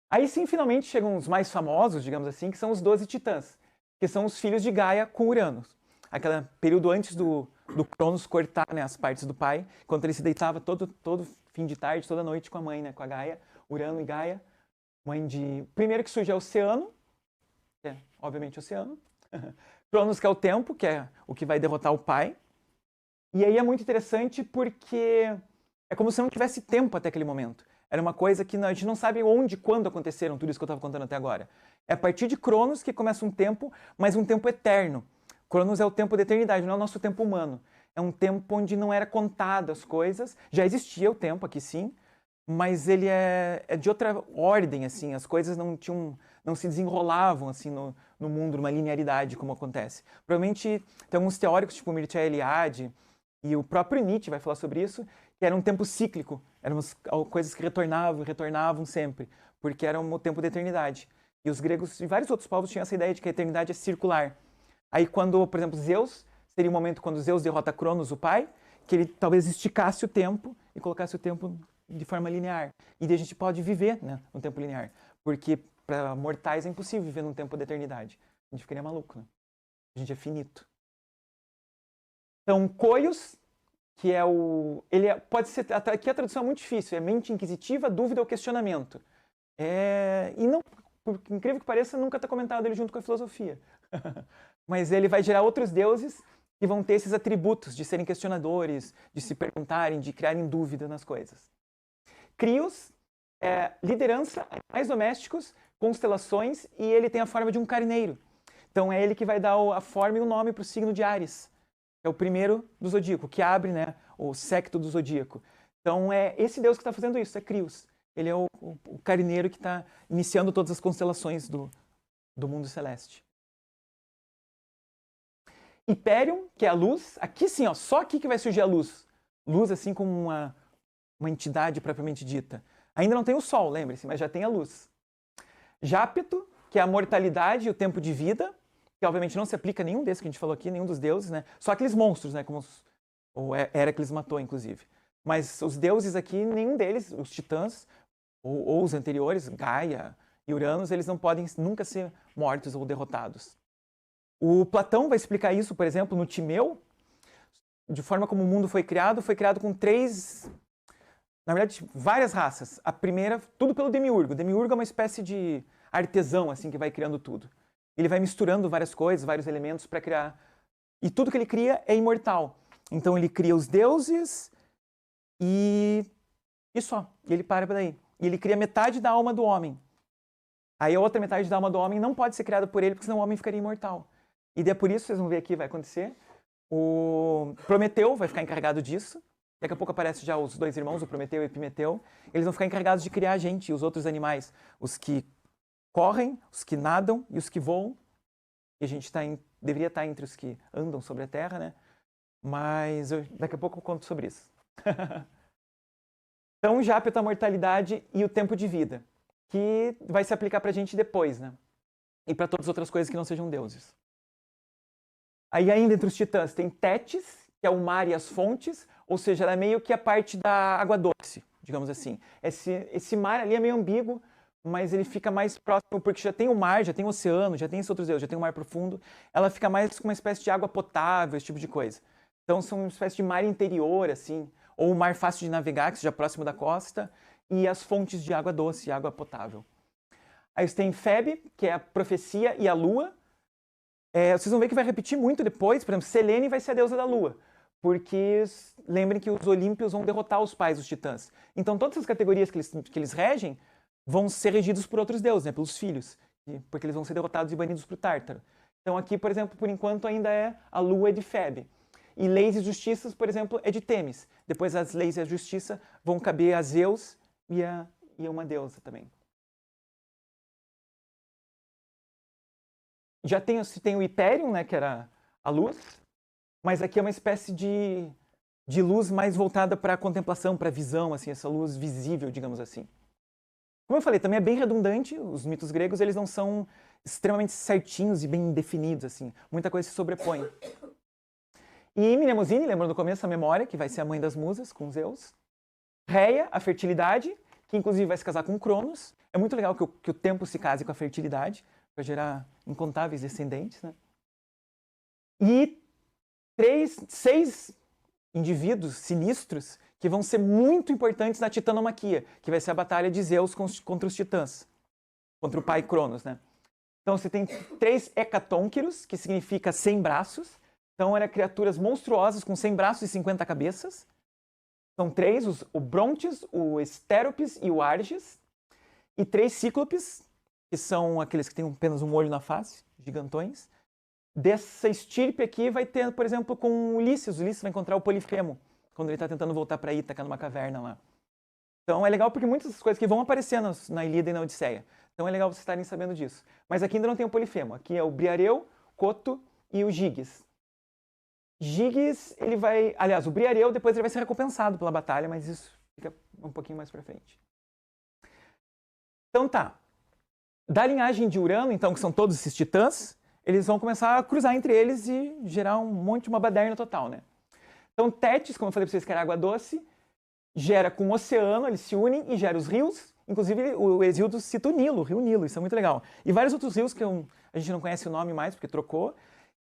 Aí sim, finalmente, chegam os mais famosos, digamos assim, que são os 12 titãs, que são os filhos de Gaia com Urano. Aquele período antes do Cronos cortar, né, as partes do pai, quando ele se deitava todo fim de tarde, toda noite com a mãe, né, com a Gaia, Urano e Gaia, mãe de... Primeiro que surge é o Oceano, que é, obviamente, o Oceano. Cronos, que é o tempo, que é o que vai derrotar o pai. E aí é muito interessante porque é como se não tivesse tempo até aquele momento. Era uma coisa que a gente não sabe onde e quando aconteceram tudo isso que eu estava contando até agora. É a partir de Cronos que começa um tempo, mas um tempo eterno. Cronos é o tempo da eternidade, não é o nosso tempo humano. É um tempo onde não era contado as coisas. Já existia o tempo aqui sim, mas ele é de outra ordem, assim. As coisas não se desenrolavam assim no mundo, numa linearidade como acontece. Provavelmente tem alguns teóricos, tipo Mircea Eliade, e o próprio Nietzsche vai falar sobre isso, que era um tempo cíclico, eram coisas que retornavam sempre, porque era um tempo da eternidade. E os gregos e vários outros povos tinham essa ideia de que a eternidade é circular. Aí quando, por exemplo, Zeus, seria o momento quando Zeus derrota Cronos, o pai, que ele talvez esticasse o tempo e colocasse o tempo de forma linear. E daí a gente pode viver, né, no tempo linear, porque para mortais é impossível viver num tempo da eternidade. A gente ficaria maluco, né? A gente é finito. Então, Coios, que é o... pode ser... Aqui a tradução é muito difícil. É mente inquisitiva, dúvida ou questionamento. E não, por incrível que pareça, nunca está comentado ele junto com a filosofia. Mas ele vai gerar outros deuses que vão ter esses atributos de serem questionadores, de se perguntarem, de criarem dúvida nas coisas. Crios é liderança, animais domésticos, constelações, e ele tem a forma de um carneiro. Então é ele que vai dar a forma e o nome para o signo de Áries. É o primeiro do zodíaco, que abre, né, o séquito do zodíaco. Então é esse deus que está fazendo isso, é Crios. Ele é o carneiro que está iniciando todas as constelações do mundo celeste. Hyperion, que é a luz. Aqui sim, ó, só aqui que vai surgir a luz. Luz assim como uma entidade propriamente dita. Ainda não tem o sol, lembre-se, mas já tem a luz. Jápeto, que é a mortalidade e o tempo de vida, que obviamente não se aplica a nenhum desses que a gente falou aqui, nenhum dos deuses, né? Só aqueles monstros, né? Como o Héracles matou, inclusive. Mas os deuses aqui, nenhum deles, os titãs, ou os anteriores, Gaia e Uranus, eles não podem nunca ser mortos ou derrotados. O Platão vai explicar isso, por exemplo, no Timeu, de forma como o mundo foi criado com três... Na verdade, várias raças. A primeira, tudo pelo Demiurgo. O Demiurgo é uma espécie de artesão, assim, que vai criando tudo. Ele vai misturando várias coisas, vários elementos para criar... E tudo que ele cria é imortal. Então ele cria os deuses e só. E ele para por aí. E ele cria metade da alma do homem. Aí a outra metade da alma do homem não pode ser criada por ele, porque senão o homem ficaria imortal. E daí é por isso, vocês vão ver aqui, vai acontecer. O Prometeu vai ficar encarregado disso. Daqui a pouco aparecem já os dois irmãos, o Prometeu e o Epimeteu. Eles vão ficar encarregados de criar a gente e os outros animais. Os que correm, os que nadam e os que voam. E a gente deveria estar entre os que andam sobre a Terra, né? Mas daqui a pouco eu conto sobre isso. Então, Jápeto, a mortalidade e o tempo de vida, que vai se aplicar pra gente depois, né? E para todas as outras coisas que não sejam deuses. Aí ainda entre os titãs tem Tétis, que é o mar e as fontes, ou seja, ela é meio que a parte da água doce, digamos assim. Esse mar ali é meio ambíguo, mas ele fica mais próximo, porque já tem o mar, já tem o oceano, já tem esses outros deuses, já tem o mar profundo. Ela fica mais com uma espécie de água potável, esse tipo de coisa. Então são uma espécie de mar interior, assim, ou um mar fácil de navegar, que seja próximo da costa, e as fontes de água doce, água potável. Aí você tem Febe, que é a profecia e a lua. Vocês vão ver que vai repetir muito depois. Por exemplo, Selene vai ser a deusa da lua. Porque lembrem que os Olímpios vão derrotar os pais dos titãs. Então todas as categorias que eles regem vão ser regidos por outros deuses, né, pelos filhos. Porque eles vão ser derrotados e banidos para o Tártaro. Então aqui, por exemplo, por enquanto ainda a lua é de Febe. E leis e justiças, por exemplo, é de Temis. Depois as leis e a justiça vão caber a Zeus e a uma deusa também. Já tem o Hyperion, né, que era a luz, mas aqui é uma espécie de luz mais voltada para a contemplação, para a visão, assim, essa luz visível, digamos assim. Como eu falei, também é bem redundante, os mitos gregos eles não são extremamente certinhos e bem definidos, assim, muita coisa se sobrepõe. E Mnemosine, lembrando no começo a memória, que vai ser a mãe das musas, com Zeus. Reia, a fertilidade, que inclusive vai se casar com Cronos. É muito legal que o tempo se case com a fertilidade, para gerar incontáveis descendentes, né? E 6 indivíduos sinistros que vão ser muito importantes na titanomaquia, que vai ser a batalha de Zeus contra os titãs, contra o pai Cronos, né? Então você tem 3 hecatônquiros, que significa 100 braços. Então eram criaturas monstruosas com 100 braços e 50 cabeças. São 3, o Brontes, o Estéropes e o Arges. E 3 cíclopes, que são aqueles que têm apenas um olho na face, gigantões. Dessa estirpe aqui vai ter, por exemplo, com Ulisses. Ulisses vai encontrar o Polifemo, quando ele está tentando voltar para Ítaca, numa caverna lá. Então é legal porque muitas das coisas que vão aparecer na Ilíada e na Odisseia. Então é legal vocês estarem sabendo disso. Mas aqui ainda não tem o Polifemo. Aqui é o Briareu, Coto e o Giges. Giges, ele vai... Aliás, o Briareu depois ele vai ser recompensado pela batalha, mas isso fica um pouquinho mais pra frente. Então tá. Da linhagem de Urano, então, que são todos esses titãs, eles vão começar a cruzar entre eles e gerar um monte, uma baderna total, né? Então Tétis, como eu falei pra vocês que era água doce, gera com o oceano, eles se unem e gera os rios. Inclusive, o Hesíodo cita o Nilo, o rio Nilo, isso é muito legal. E vários outros rios que a gente não conhece o nome mais, porque trocou.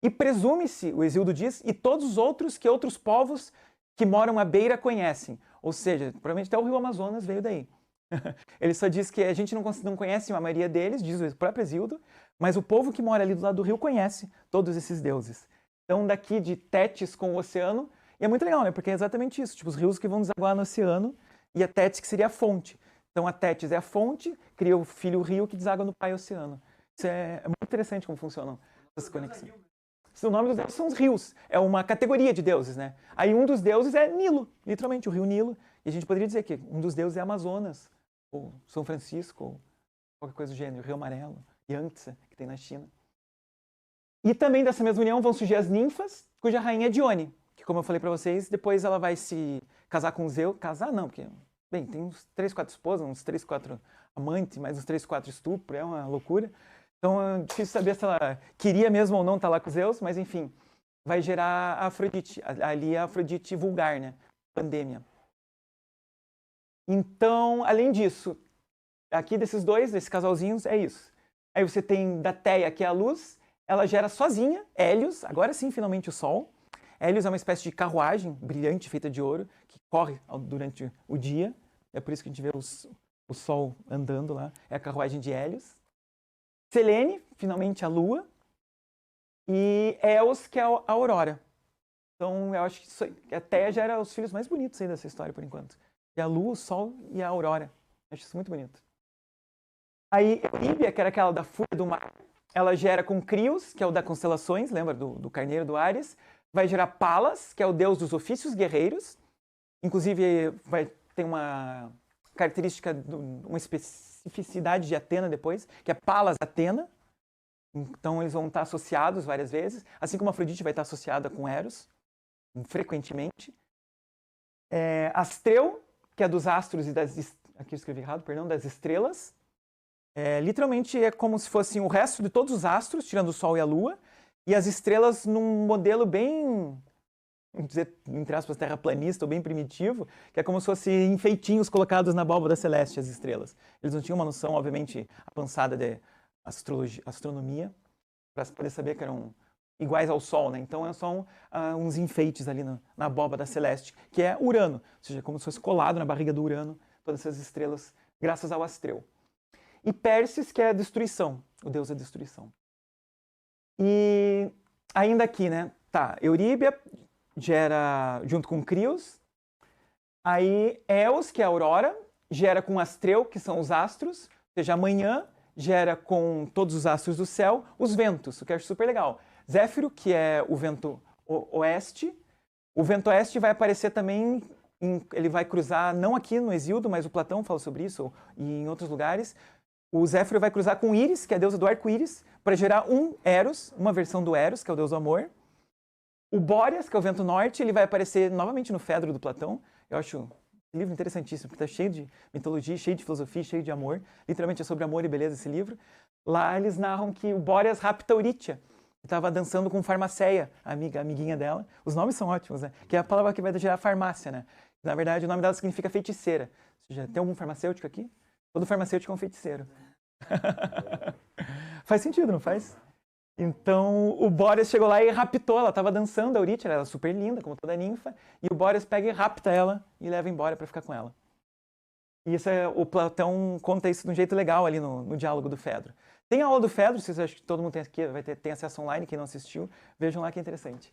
E presume-se, o Hesíodo diz, e todos os outros que outros povos que moram à beira conhecem. Ou seja, provavelmente até o rio Amazonas veio daí. Ele só diz que a gente não conhece a maioria deles, diz o próprio Hesíodo, mas o povo que mora ali do lado do rio conhece todos esses deuses. Então, daqui de Tétis com o oceano, e é muito legal, né? Porque é exatamente isso, tipo, os rios que vão desaguar no oceano, e a Tétis que seria a fonte. Então, a Tétis é a fonte, cria o filho rio que deságua no pai oceano. Isso é muito interessante como funcionam essas conexões. O nome dos deuses são os rios. É uma categoria de deuses, né? Aí um dos deuses é Nilo, literalmente, o rio Nilo. E a gente poderia dizer que um dos deuses é Amazonas, ou São Francisco, ou qualquer coisa do gênero, Rio Amarelo, Yangtze, que tem na China. E também dessa mesma união vão surgir as ninfas, cuja rainha é Dione, que, como eu falei pra vocês, depois ela vai se casar com Zeus. Casar não, porque, bem, tem uns 3, 4 esposas, uns 3, 4 amantes, mais uns 3, 4 estupros, é uma loucura. Então é difícil saber se ela queria mesmo ou não estar lá com Zeus, mas enfim, vai gerar a Afrodite, ali a Afrodite vulgar, né? Pandemia. Então, além disso, aqui desses casalzinhos, é isso. Aí você tem Dateia, que é a luz, ela gera sozinha Hélios, agora sim, finalmente o Sol. Hélios é uma espécie de carruagem brilhante, feita de ouro, que corre durante o dia. É por isso que a gente vê o Sol andando lá, é a carruagem de Hélios. Selene, finalmente a Lua, e Eos, que é a Aurora. Então, eu acho que a Theia já era os filhos mais bonitos aí dessa história, por enquanto. E a Lua, o Sol e a Aurora. Eu acho isso muito bonito. Aí, Euríbia, que era aquela da fúria do mar, ela gera com Crios, que é o das constelações, lembra do carneiro do Áries. Vai gerar Palas, que é o deus dos ofícios guerreiros. Inclusive, vai ter uma característica, uma especificidade de Atena depois, que é Palas Atena. Então eles vão estar associados várias vezes, assim como a Afrodite vai estar associada com Eros, frequentemente. Astreu, que é dos astros e aqui eu escrevi errado, perdão, das estrelas. Literalmente é como se fossem o resto de todos os astros, tirando o Sol e a Lua, e as estrelas num modelo bem, vamos dizer, entre aspas, terraplanista ou bem primitivo, que é como se fossem enfeitinhos colocados na abóbada celeste, as estrelas. Eles não tinham uma noção, obviamente, avançada de astronomia, para poder saber que eram iguais ao Sol, né? Então são uns enfeites ali na abóbada celeste, que é Urano, ou seja, como se fosse colado na barriga do Urano, todas essas estrelas, graças ao Astreu. E Pérseus, que é a destruição, o deus da destruição. E ainda aqui, né? Tá, Euríbia gera junto com Crios. Aí Eos, que é a aurora, gera com Astreu, que são os astros. Ou seja, amanhã gera com todos os astros do céu os ventos, o que eu acho super legal. Zéfiro, que é o vento oeste. O vento oeste vai aparecer também, ele vai cruzar, não aqui no Hesíodo, mas o Platão fala sobre isso, e em outros lugares. O Zéfiro vai cruzar com Íris, que é a deusa do arco-íris, para gerar um Eros, uma versão do Eros, que é o deus do amor. O Bóreas, que é o vento norte, ele vai aparecer novamente no Fedro do Platão. Eu acho um livro interessantíssimo, porque está cheio de mitologia, cheio de filosofia, cheio de amor. Literalmente é sobre amor e beleza esse livro. Lá eles narram que o Bóreas rapta Eurítia, que estava dançando com Farmaceia, a amiguinha dela. Os nomes são ótimos, né? Que é a palavra que vai gerar farmácia, né? Na verdade, o nome dela significa feiticeira. Ou seja, tem algum farmacêutico aqui? Todo farmacêutico é um feiticeiro. Faz sentido, não faz? Então, o Boreas chegou lá e raptou. Ela estava dançando, a Eurítia, ela era super linda, como toda ninfa. E o Boreas pega e rapta ela e leva embora para ficar com ela. E isso o Platão conta isso de um jeito legal ali no diálogo do Fedro. Tem a aula do Fedro, vocês acham que todo mundo tem aqui, tem acesso online, quem não assistiu, vejam lá que é interessante.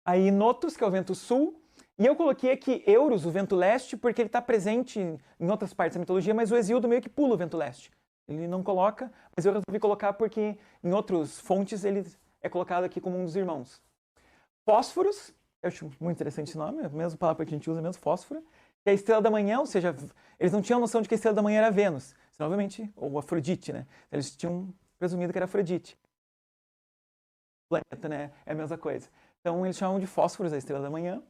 Aí Notus, que é o vento sul, e eu coloquei aqui Eurus, o vento leste, porque ele está presente em outras partes da mitologia, mas o Hesíodo meio que pula o vento leste. Ele não coloca, mas eu resolvi colocar porque em outras fontes ele é colocado aqui como um dos irmãos. Fósforos, eu acho muito interessante esse nome, é a mesma palavra que a gente usa mesmo, fósforo, que é a estrela da manhã, ou seja, eles não tinham noção de que a estrela da manhã era Vênus, senão, obviamente, ou Afrodite, né? Eles tinham presumido que era Afrodite. O planeta, né? É a mesma coisa. Então eles chamam de fósforos a estrela da manhã.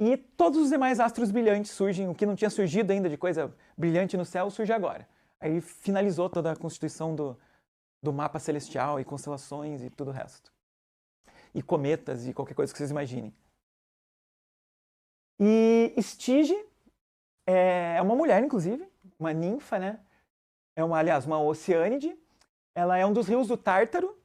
E todos os demais astros brilhantes surgem, o que não tinha surgido ainda de coisa brilhante no céu, surge agora. Aí finalizou toda a constituição do mapa celestial e constelações e tudo o resto. E cometas e qualquer coisa que vocês imaginem. E Estige é uma mulher, inclusive, uma ninfa, né? Aliás, uma oceânide. Ela é um dos rios do Tártaro.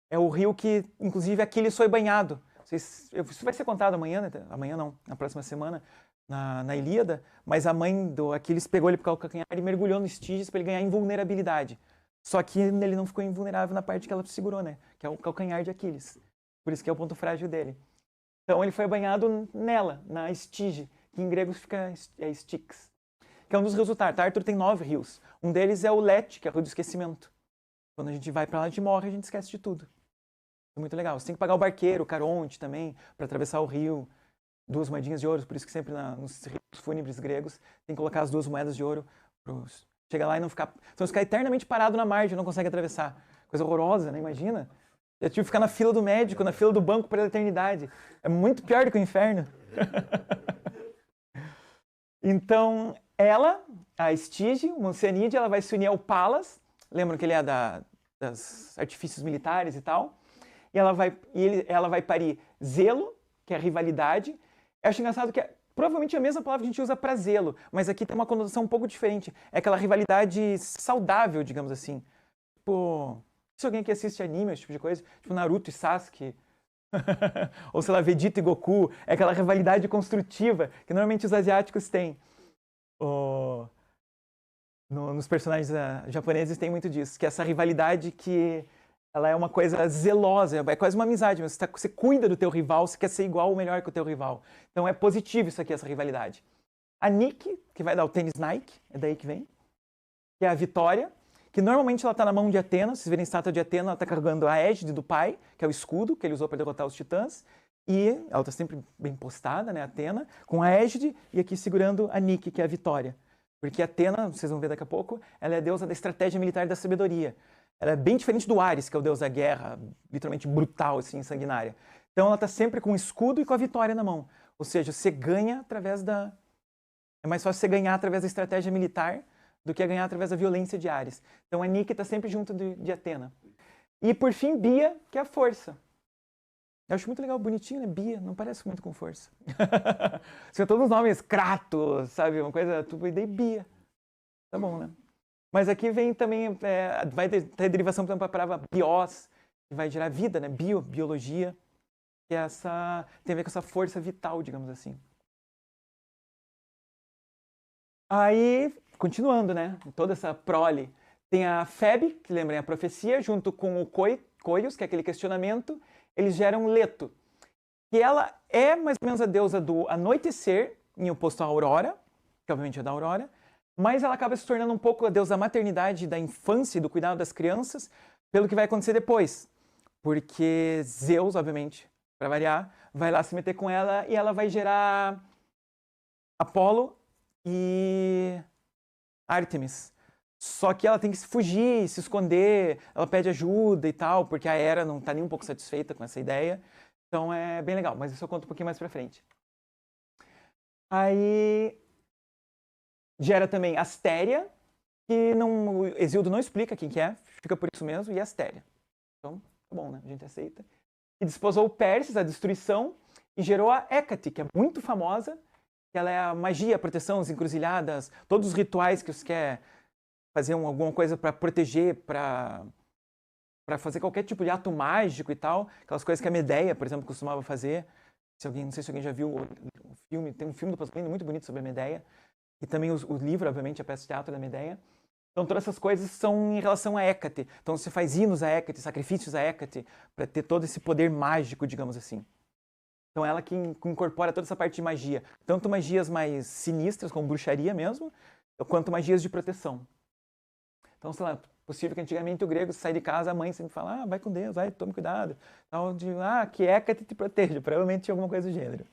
É o rio que, inclusive, Aquiles foi banhado. Isso vai ser contado amanhã, né? Amanhã não, na próxima semana, na Ilíada. Mas a mãe do Aquiles pegou ele pelo calcanhar e mergulhou no Estígios para ele ganhar invulnerabilidade. Só que ele não ficou invulnerável na parte que ela segurou, né? Que é o calcanhar de Aquiles. Por isso que é o ponto frágil dele. Então ele foi banhado nela, na Estige, que em grego fica Styx, que é um dos rios do Tártaro. Tártaro tem 9 rios. Um deles é o Lete, que é o rio do esquecimento. Quando a gente vai para lá, a gente morre, a gente esquece de tudo. É muito legal. Você tem que pagar o barqueiro, o Caronte também, para atravessar o rio. 2 moedinhas de ouro, por isso que sempre nos rios fúnebres gregos tem que colocar as 2 moedas de ouro. Chegar lá e não ficar... Então ficar eternamente parado na margem, não consegue atravessar. Coisa horrorosa, né? Imagina. Eu tive que ficar na fila do médico, na fila do banco pela eternidade. É muito pior do que o inferno. Então, ela, a Estige, uma oceanídea, ela vai se unir ao Palas. Lembram que ele é das artifícios militares e tal. E ela vai parir zelo, que é rivalidade. Eu acho engraçado que provavelmente é a mesma palavra que a gente usa para zelo, mas aqui tem uma conotação um pouco diferente. É aquela rivalidade saudável, digamos assim. Tipo, se alguém que assiste anime, esse tipo de coisa, tipo Naruto e Sasuke, ou sei lá, Vegeta e Goku, é aquela rivalidade construtiva que normalmente os asiáticos têm. Nos personagens japoneses tem muito disso, que é essa rivalidade que ela é uma coisa zelosa, é quase uma amizade, mas você cuida do teu rival, você quer ser igual ou melhor que o teu rival. Então é positivo isso aqui, essa rivalidade. A Nike, que vai dar o tênis Nike, é daí que vem, que é a Vitória, que normalmente ela está na mão de Atena. Vocês verem a estátua de Atena, ela está carregando a égide do pai, que é o escudo que ele usou para derrotar os titãs, e ela está sempre bem postada, né, Atena, com a égide, e aqui segurando a Nike, que é a Vitória. Porque Atena, vocês vão ver daqui a pouco, ela é a deusa da estratégia militar e da sabedoria. Ela é bem diferente do Ares, que é o deus da guerra, literalmente brutal, assim, sanguinária. Então ela está sempre com o escudo e com a vitória na mão. Ou seja, você ganha através da... É mais fácil você ganhar através da estratégia militar do que ganhar através da violência de Ares. Então a Nike está sempre junto de Atena. E por fim, Bia, que é a força. Eu acho muito legal, bonitinho, né? Bia, não parece muito com força. São todos os nomes, Kratos, sabe? Uma coisa, tudo, e daí Bia. Tá bom, né? Mas aqui vem também, vai ter derivação, por exemplo, para a palavra bios, que vai gerar vida, né? Biologia, que é tem a ver com essa força vital, digamos assim. Aí, continuando, né? Toda essa prole, tem a Febe, que lembrem a profecia, junto com o Coios, que é aquele questionamento, eles geram Leto, que ela é mais ou menos a deusa do anoitecer, em oposto à Aurora, que obviamente é da Aurora, mas ela acaba se tornando um pouco a deusa da maternidade, da infância e do cuidado das crianças, pelo que vai acontecer depois. Porque Zeus, obviamente, para variar, vai lá se meter com ela e ela vai gerar Apolo e Ártemis. Só que ela tem que fugir, se esconder, ela pede ajuda e tal, porque a Hera não está nem um pouco satisfeita com essa ideia. Então é bem legal, mas isso eu conto um pouquinho mais pra frente. Aí gera também Astéria, que o Hesíodo não explica quem que é, fica por isso mesmo, e Astéria. Então, tá bom, né? A gente aceita. E desposou Pérsis, a destruição, e gerou a Hécate, que é muito famosa, que ela é a magia, a proteção, as encruzilhadas, todos os rituais que você quer fazer alguma coisa para proteger, para fazer qualquer tipo de ato mágico e tal, aquelas coisas que a Medeia, por exemplo, costumava fazer. Não sei se alguém já viu o filme, tem um filme do Pasolini muito bonito sobre a Medeia, e também o livro, obviamente, a peça de teatro da Medeia. Então, todas essas coisas são em relação a Hécate. Então, você faz hinos a Hécate, sacrifícios a Hécate, para ter todo esse poder mágico, digamos assim. Então, ela que incorpora toda essa parte de magia. Tanto magias mais sinistras, como bruxaria mesmo, quanto magias de proteção. Então, sei lá, possível que antigamente o grego sair de casa, a mãe sempre fala, vai com Deus, vai, tome cuidado. Então, que Hécate te proteja. Provavelmente tinha alguma coisa do gênero.